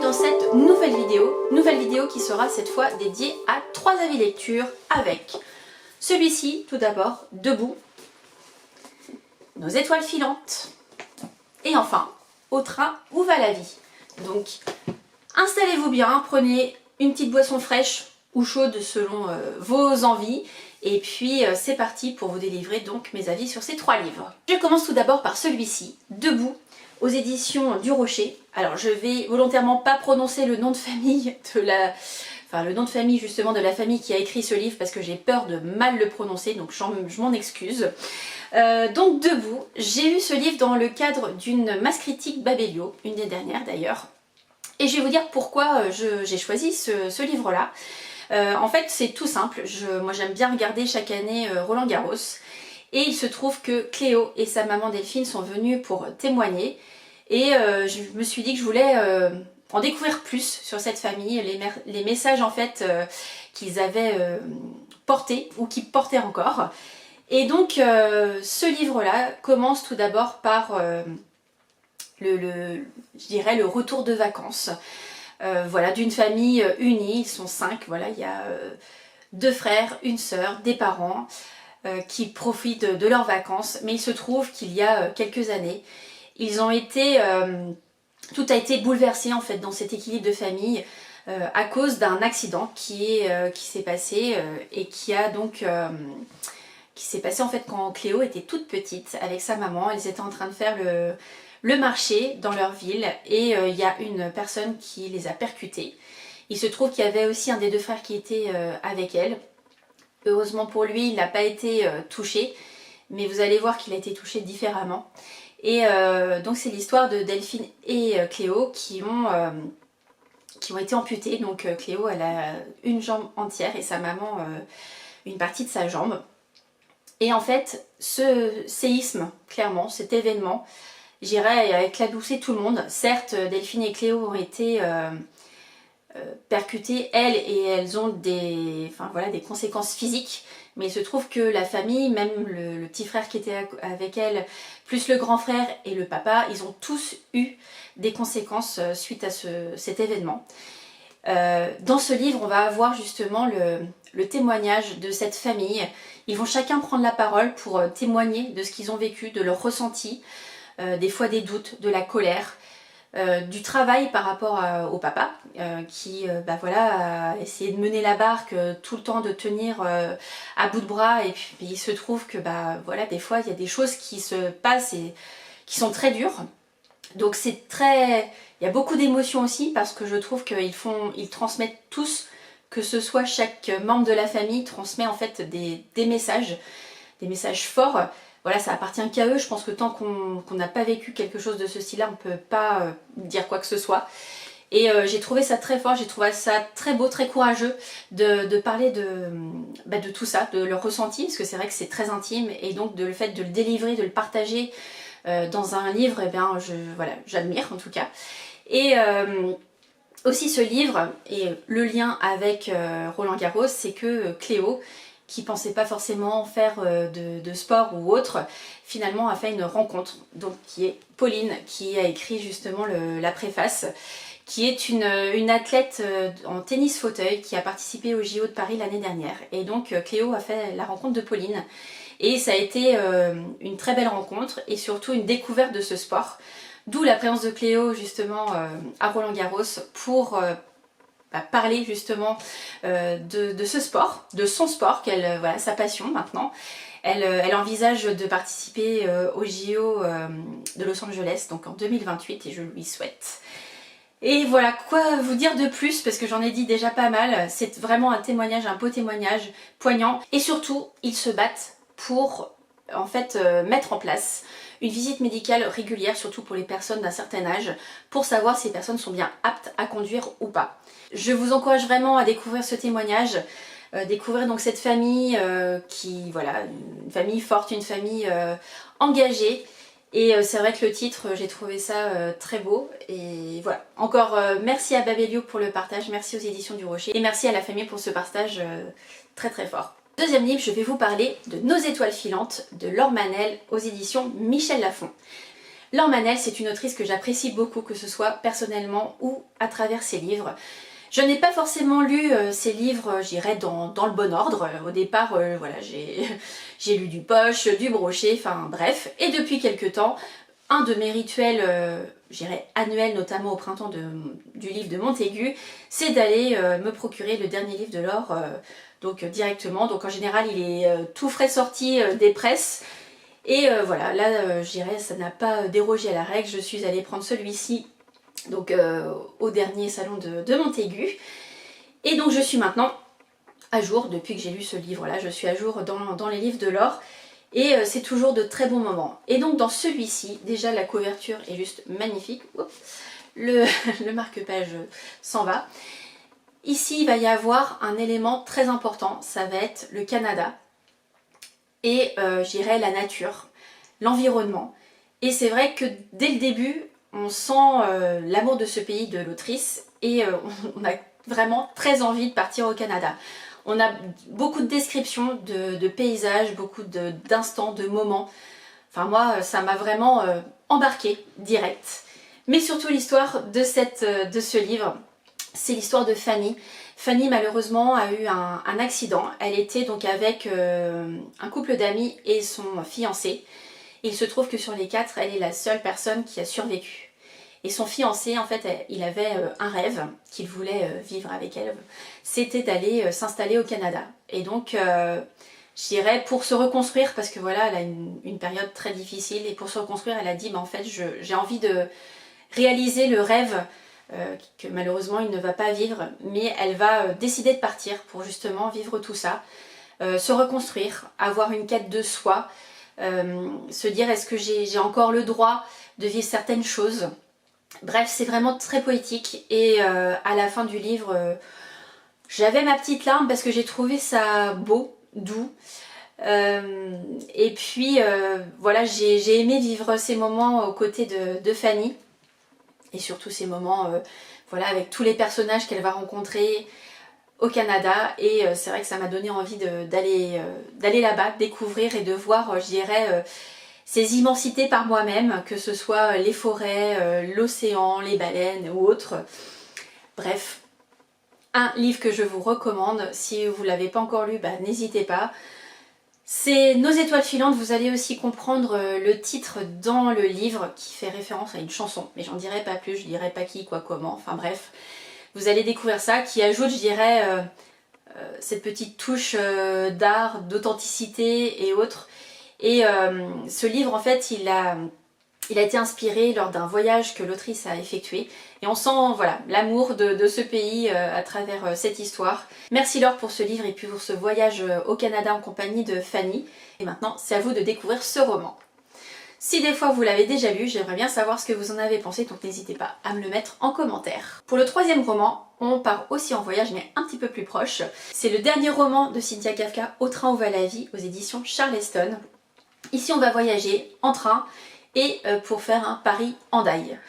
dans cette nouvelle vidéo qui sera cette fois dédiée à 3 avis lecture avec celui-ci tout d'abord, Debout, Nos étoiles filantes et enfin Au train où va la vie. Donc installez-vous bien, prenez une petite boisson fraîche ou chaude selon vos envies. Et puis c'est parti pour vous délivrer donc mes avis sur ces 3 livres. Je commence tout d'abord par celui-ci, Debout, aux éditions du Rocher. Alors je vais volontairement pas prononcer le nom de famille le nom de famille justement de la famille qui a écrit ce livre parce que j'ai peur de mal le prononcer, donc je m'en excuse. Donc Debout, j'ai eu ce livre dans le cadre d'une masse critique Babelio, une des dernières d'ailleurs. Et je vais vous dire pourquoi j'ai choisi ce livre-là. En fait c'est tout simple, moi j'aime bien regarder chaque année Roland Garros. Et il se trouve que Cléo et sa maman Delphine sont venues pour témoigner. Et je me suis dit que je voulais en découvrir plus sur cette famille, les messages en fait qu'ils avaient portés ou qu'ils portaient encore. Et donc ce livre-là commence tout d'abord par je dirais le retour de vacances. Voilà, d'une famille unie, ils sont 5, voilà, il y a 2 frères, une sœur, des parents qui profitent de leurs vacances. Mais il se trouve qu'il y a quelques années, ils ont été, tout a été bouleversé en fait dans cet équilibre de famille à cause d'un accident qui s'est passé et qui s'est passé en fait quand Cléo était toute petite avec sa maman. Elles étaient en train de faire le marché dans leur ville et il y a une personne qui les a percutés. Il se trouve qu'il y avait aussi un des 2 frères qui était avec elle. Heureusement pour lui, il n'a pas été touché, mais vous allez voir qu'il a été touché différemment. Et donc c'est l'histoire de Delphine et Cléo qui ont été amputées. Donc Cléo, elle a une jambe entière et sa maman une partie de sa jambe. Et en fait, ce séisme, clairement, cet événement, j'irais a éclaboussé tout le monde. Certes, Delphine et Cléo ont été percutées, elles, et elles ont des conséquences physiques. Mais il se trouve que la famille, même le petit frère qui était avec elle, plus le grand frère et le papa, ils ont tous eu des conséquences suite à cet événement. Dans ce livre, on va avoir justement le témoignage de cette famille. Ils vont chacun prendre la parole pour témoigner de ce qu'ils ont vécu, de leurs ressentis, des fois des doutes, de la colère, du travail par rapport au papa qui a essayé de mener la barque tout le temps, de tenir à bout de bras. Et puis il se trouve que des fois il y a des choses qui se passent et qui sont très dures. Donc il y a beaucoup d'émotions aussi parce que je trouve qu'ils transmettent tous, que ce soit chaque membre de la famille transmet en fait des messages forts. Voilà, ça appartient qu'à eux. Je pense que tant qu'on n'a pas vécu quelque chose de ce style-là, on ne peut pas dire quoi que ce soit. Et j'ai trouvé ça très fort, j'ai trouvé ça très beau, très courageux de parler de tout ça, de leur ressenti, parce que c'est vrai que c'est très intime. Et donc le fait de le délivrer, de le partager dans un livre, j'admire en tout cas. Et aussi ce livre, et le lien avec Roland Garros, c'est que Cléo, qui pensait pas forcément faire de sport ou autre, finalement a fait une rencontre, donc qui est Pauline, qui a écrit justement la préface, qui est une athlète en tennis fauteuil qui a participé au JO de Paris l'année dernière. Et donc Cléo a fait la rencontre de Pauline et ça a été une très belle rencontre et surtout une découverte de ce sport, d'où la présence de Cléo justement à Roland Garros pour parler justement de ce sport, de son sport, sa passion maintenant. Elle envisage de participer au JO de Los Angeles, donc en 2028, et je lui souhaite. Et voilà, quoi vous dire de plus, parce que j'en ai dit déjà pas mal. C'est vraiment un témoignage, un beau témoignage, poignant. Et surtout, ils se battent pour en fait mettre en place une visite médicale régulière, surtout pour les personnes d'un certain âge, pour savoir si les personnes sont bien aptes à conduire ou pas. Je vous encourage vraiment à découvrir ce témoignage, découvrir donc cette famille une famille forte, une famille engagée. Et c'est vrai que le titre, j'ai trouvé ça très beau. Et voilà, encore merci à Babelio pour le partage, merci aux éditions du Rocher et merci à la famille pour ce partage très très fort. Deuxième livre, je vais vous parler de Nos étoiles filantes de Laure Manel aux éditions Michel Lafon. Laure Manel, c'est une autrice que j'apprécie beaucoup, que ce soit personnellement ou à travers ses livres. Je n'ai pas forcément lu ses livres, j'irais dans le bon ordre. Au départ, voilà, j'ai lu du Poche, du Brochet, enfin bref. Et depuis quelques temps, un de mes rituels, j'irais annuels, notamment au printemps du livre de Montaigu, c'est d'aller me procurer le dernier livre de Laure, donc directement. Donc en général, il est tout frais sorti des presses. Et voilà, là, je dirais, ça n'a pas dérogé à la règle. Je suis allée prendre celui-ci, donc au dernier salon de Montaigu. Et donc je suis maintenant à jour, depuis que j'ai lu ce livre-là, je suis à jour dans les livres de Laure. Et c'est toujours de très bons moments. Et donc dans celui-ci, déjà la couverture est juste magnifique. Oups, le marque-page s'en va. Ici, il va y avoir un élément très important, ça va être le Canada. Et je dirais la nature, l'environnement. Et c'est vrai que dès le début, on sent l'amour de ce pays de l'autrice et on a vraiment très envie de partir au Canada. On a beaucoup de descriptions de paysages, beaucoup d'instants, de moments. Enfin moi, ça m'a vraiment embarqué direct. Mais surtout l'histoire de ce livre, c'est l'histoire de Fanny. Fanny malheureusement a eu un accident. Elle était donc avec un couple d'amis et son fiancé. Et il se trouve que sur les 4, elle est la seule personne qui a survécu. Et son fiancé, en fait, il avait un rêve qu'il voulait vivre avec elle. C'était d'aller s'installer au Canada. Et donc, je dirais, pour se reconstruire, parce que voilà, elle a une période très difficile. Et pour se reconstruire, elle a dit, en fait, j'ai envie de réaliser le rêve que malheureusement il ne va pas vivre, mais elle va décider de partir pour justement vivre tout ça, se reconstruire, avoir une quête de soi, se dire est-ce que j'ai encore le droit de vivre certaines choses. Bref, c'est vraiment très poétique et à la fin du livre, j'avais ma petite larme parce que j'ai trouvé ça beau, doux. Et puis voilà, j'ai aimé vivre ces moments aux côtés de Fanny. Et surtout ces moments voilà, avec tous les personnages qu'elle va rencontrer au Canada. Et c'est vrai que ça m'a donné envie d'aller là-bas, découvrir et de voir, je dirais, ces immensités par moi-même, que ce soit les forêts, l'océan, les baleines ou autres. Bref, un livre que je vous recommande. Si vous ne l'avez pas encore lu, bah, n'hésitez pas. C'est Nos étoiles filantes, vous allez aussi comprendre le titre dans le livre qui fait référence à une chanson, mais j'en dirai pas plus, je dirai pas qui, quoi, comment, enfin bref. Vous allez découvrir ça, qui ajoute, je dirais, cette petite touche d'art, d'authenticité et autres. Et ce livre, en fait, il a été inspiré lors d'un voyage que l'autrice a effectué. Et on sent voilà, l'amour de ce pays à travers cette histoire. Merci Laure pour ce livre et puis pour ce voyage au Canada en compagnie de Fanny. Et maintenant, c'est à vous de découvrir ce roman. Si des fois vous l'avez déjà lu, j'aimerais bien savoir ce que vous en avez pensé, donc n'hésitez pas à me le mettre en commentaire. Pour le troisième roman, on part aussi en voyage mais un petit peu plus proche. C'est le dernier roman de Cynthia Kafka, Au train où va la vie, aux éditions Charleston. Ici on va voyager en train et pour faire un Paris-Hendaye.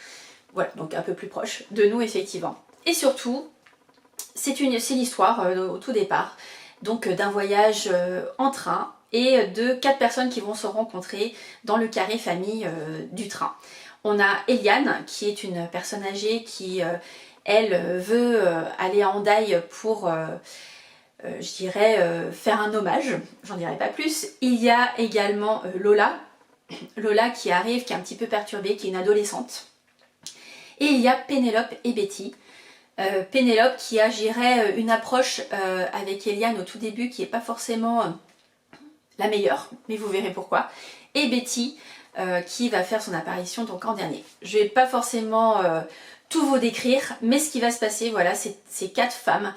Voilà, donc un peu plus proche de nous effectivement. Et surtout, c'est l'histoire au tout départ, donc d'un voyage en train et de 4 personnes qui vont se rencontrer dans le carré famille du train. On a Eliane qui est une personne âgée qui, elle, veut aller à Hendaye pour, je dirais, faire un hommage, j'en dirai pas plus. Il y a également Lola qui arrive, qui est un petit peu perturbée, qui est une adolescente. Et il y a Pénélope et Betty. Pénélope qui a, je dirais, une approche avec Eliane au tout début qui n'est pas forcément la meilleure, mais vous verrez pourquoi. Et Betty qui va faire son apparition donc en dernier. Je ne vais pas forcément tout vous décrire, mais ce qui va se passer, voilà, c'est ces 4 femmes,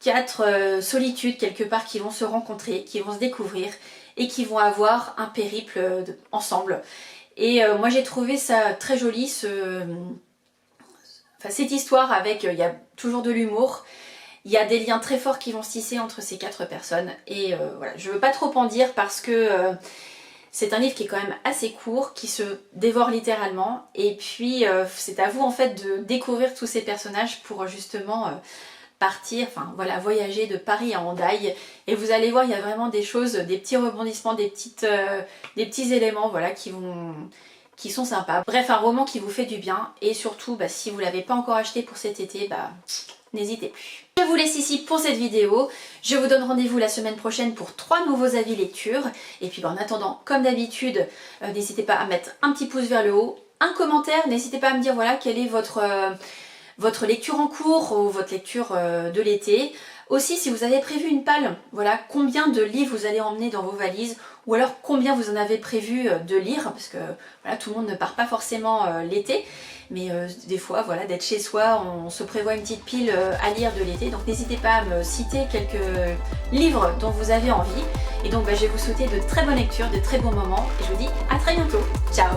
4 solitudes quelque part qui vont se rencontrer, qui vont se découvrir et qui vont avoir un périple ensemble. Et moi j'ai trouvé ça très joli, cette histoire avec, il y a toujours de l'humour, il y a des liens très forts qui vont se tisser entre ces 4 personnes. Et voilà, je ne veux pas trop en dire parce que c'est un livre qui est quand même assez court, qui se dévore littéralement. Et puis c'est à vous en fait de découvrir tous ces personnages pour justement partir, enfin voilà, voyager de Paris à Hendaye. Et vous allez voir, il y a vraiment des choses, des petits rebondissements, des petits éléments voilà, qui vont qui sont sympas. Bref, un roman qui vous fait du bien et surtout si vous ne l'avez pas encore acheté pour cet été, n'hésitez plus. Je vous laisse ici pour cette vidéo. Je vous donne rendez-vous la semaine prochaine pour 3 nouveaux avis lecture. Et puis en attendant, comme d'habitude, n'hésitez pas à mettre un petit pouce vers le haut, un commentaire, n'hésitez pas à me dire voilà quelle est votre lecture en cours ou votre lecture de l'été. Aussi, si vous avez prévu une palle, voilà combien de livres vous allez emmener dans vos valises ou alors combien vous en avez prévu de lire, parce que voilà, tout le monde ne part pas forcément l'été, mais des fois, voilà, d'être chez soi, on se prévoit une petite pile à lire de l'été, donc n'hésitez pas à me citer quelques livres dont vous avez envie. Et donc, je vais vous souhaiter de très bonnes lectures, de très bons moments, et je vous dis à très bientôt. Ciao!